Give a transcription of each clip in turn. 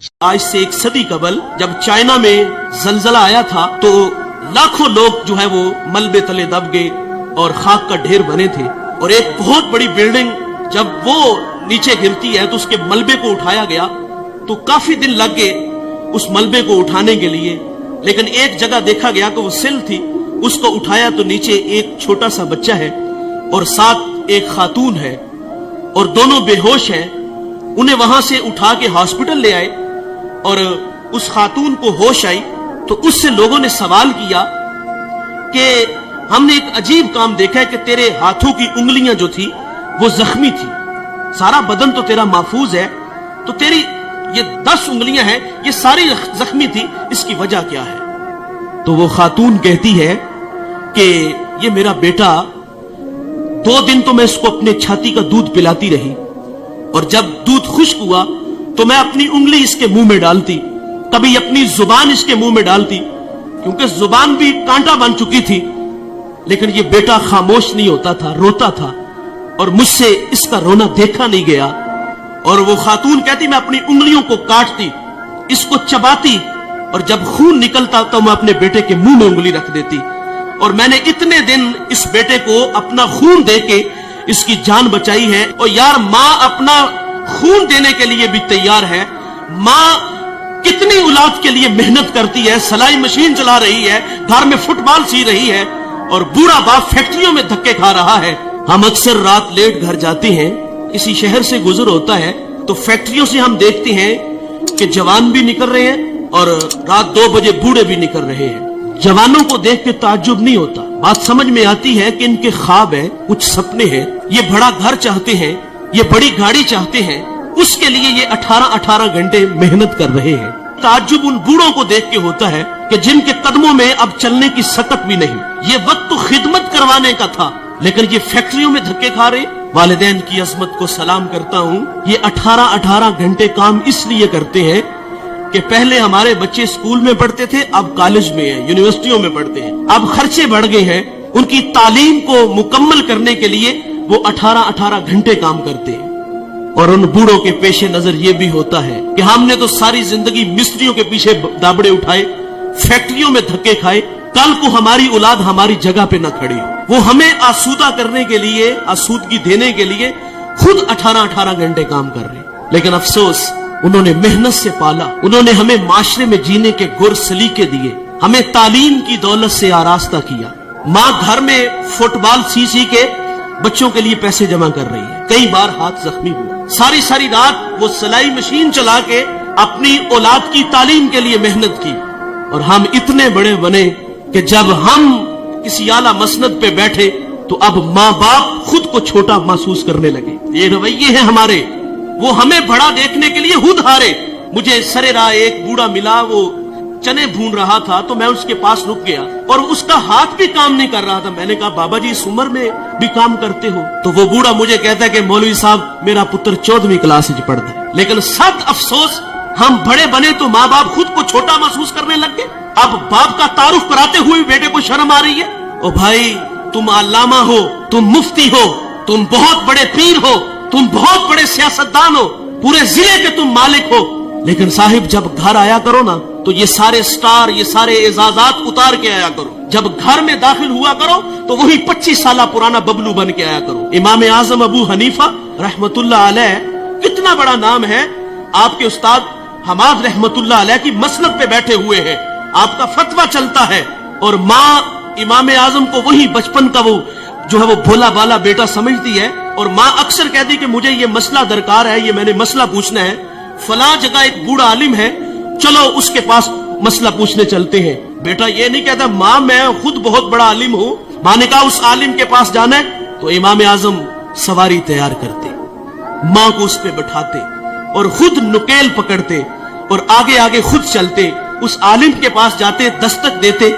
آج سے 1 सदी कबल जब चाइना में जलजला आया था तो लाखों लोग जो है वो मलबे तले दब गए और खाक का ढेर बने थे। और एक बहुत बड़ी बिल्डिंग जब वो नीचे गिरती है तो उसके मलबे को उठाया गया तो काफी दिन लग गए उस मलबे को उठाने के लिए। लेकिन एक जगह देखा गया कि वो सिल थी, उसको उठाया तो नीचे एक छोटा सा बच्चा है और साथ एक खातून है और दोनों बेहोश हैं। उन्हें वहां से उठा के हॉस्पिटल ले आए और उस खातून को होश आई तो उससे लोगों ने सवाल किया कि हमने एक अजीब काम देखा है कि तेरे हाथों की उंगलियां जो थी वो जख्मी थी, सारा बदन तो तेरा महफूज है, तो तेरी ये 10 उंगलियां हैं ये सारी जख्मी थी, इसकी वजह क्या है? तो वो खातून कहती है कि ये मेरा बेटा 2 दिन तो मैं इसको अपने छाती का दूध पिलाती रही और जब दूध खुश्क हुआ तो मैं अपनी उंगली इसके मुंह में डालती, कभी अपनी जुबान इसके मुंह में डालती, क्योंकि जुबान भी कांटा बन चुकी थी। लेकिन ये बेटा खामोश नहीं होता था, रोता था और मुझसे इसका रोना देखा नहीं गया। और वो खातून कहती मैं अपनी उंगलियों को काटती, इसको चबाती और जब खून निकलता तो मैं अपने बेटे के मुंह में उंगली रख देती। और मैंने इतने दिन इस बेटे को अपना खून दे के इसकी जान बचाई है। और यार माँ अपना खून देने के लिए भी तैयार है। माँ कितनी औलाद के लिए मेहनत करती है, सिलाई मशीन चला रही है, घर में फुटबॉल सी रही है और बूढ़ा बाप फैक्ट्रियों में धक्के खा रहा है। हम अक्सर रात लेट घर जाते हैं, किसी शहर से गुजर होता है तो फैक्ट्रियों से हम देखते हैं कि जवान भी निकल रहे हैं और रात 2 बजे बूढ़े भी निकल रहे हैं। जवानों को देख के ताज्जुब नहीं होता, बात समझ में आती है कि इनके ख्वाब है, कुछ सपने हैं, ये बड़ा घर चाहते हैं, ये बड़ी गाड़ी चाहते हैं, उसके लिए ये 18-18 घंटे मेहनत कर रहे हैं। ताज्जुब उन बूढ़ों को देख के होता है कि जिनके कदमों में अब चलने की सकत भी नहीं। ये वक्त तो खिदमत करवाने का था लेकिन ये फैक्ट्रियों में धक्के खा रहे। वालिदैन की अजमत को सलाम करता हूँ। ये 18-18 घंटे काम इसलिए करते हैं कि पहले हमारे बच्चे स्कूल में पढ़ते थे, अब कॉलेज में है, यूनिवर्सिटियों में पढ़ते हैं, अब खर्चे बढ़ गए हैं। उनकी तालीम को मुकम्मल करने के लिए वो 18-18 घंटे काम करते हैं। और उन बूढ़ों के पेशे नजर ये भी होता है कि हमने तो सारी जिंदगी मिस्त्रियों के पीछे दाबड़े उठाए, फैक्ट्रियों में धक्के खाए, कल को हमारी औलाद हमारी जगह पे न खड़ी हो। वो हमें आसूदा करने के लिए, आसूदगी देने के लिए खुद 18-18 घंटे काम कर रहे हैं। लेकिन अफसोस उन्होंने मेहनत से पाला, उन्होंने हमें माशरे में जीने के गुर सलीके दिए, हमें तालीम की दौलत से आरास्ता किया। माँ घर में फुटबॉल सी के बच्चों के लिए पैसे जमा कर रही है, कई बार हाथ जख्मी हुआ, सारी रात वो सिलाई मशीन चला के अपनी औलाद की तालीम के लिए मेहनत की। और हम इतने बड़े बने कि जब हम किसी आला मसनद पे बैठे तो अब माँ बाप खुद को छोटा महसूस करने लगे। ये रवैये हैं हमारे, वो हमें बड़ा देखने के लिए खुद हारे। मुझे सरे राह एक बूढ़ा मिला, वो चने भून रहा था तो मैं उसके पास रुक गया और उसका हाथ भी काम नहीं कर रहा था। मैंने कहा बाबा जी इस उम्र में भी काम करते हो? तो वो बूढ़ा मुझे कहता है कि मौलवी साहब मेरा पुत्र 14वीं क्लास में पढ़ता है। लेकिन सद अफसोस हम बड़े बने तो माँ बाप खुद को छोटा महसूस करने लग गए। अब बाप का तारुफ कराते हुए बेटे को शर्म आ रही है। ओ भाई तुम अल्लामा हो, तुम मुफ्ती हो, तुम बहुत बड़े पीर हो, तुम बहुत बड़े सियासतदान हो, पूरे जिले के तुम मालिक हो, लेकिन साहिब जब घर आया करो ना तो ये सारे स्टार, ये सारे एजाजात उतार के आया करो। जब घर में दाखिल हुआ करो तो वही 25 साल पुराना बबलू बन के आया करो। इमाम आजम अबू हनीफा रहमतुल्लाह अलैह कितना बड़ा नाम है, आपके उस्ताद हमाद रहमतुल्लाह अलैह की मसनद पे बैठे हुए हैं, आपका फतवा चलता है। और माँ इमाम आजम को वही बचपन का वो जो है वो भोला बाला बेटा समझती है। और माँ अक्सर कहती कि मुझे ये मसला दरकार है, ये मैंने मसला पूछना है, फला जगह एक बूढ़ा आलिम है, चलो उसके पास मसला पूछने चलते हैं। बेटा ये नहीं कहता माँ मैं खुद बहुत बड़ा आलिम हूँ। माँ ने कहा उस आलिम के पास जाना है तो इमाम आजम सवारी तैयार करते, माँ को उस पे बैठाते और खुद नुकेल पकड़ते और आगे आगे खुद चलते, उस आलिम के पास जाते, दस्तक देते,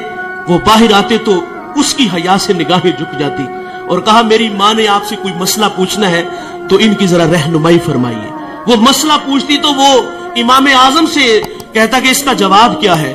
वो बाहर आते तो उसकी हया से निगाहें झुक जाती और कहा मेरी माँ ने आपसे कोई मसला पूछना है तो इनकी जरा रहनुमाई फरमाइए। वो मसला पूछती तो वो इमाम आजम से कहता कि इसका जवाब क्या है।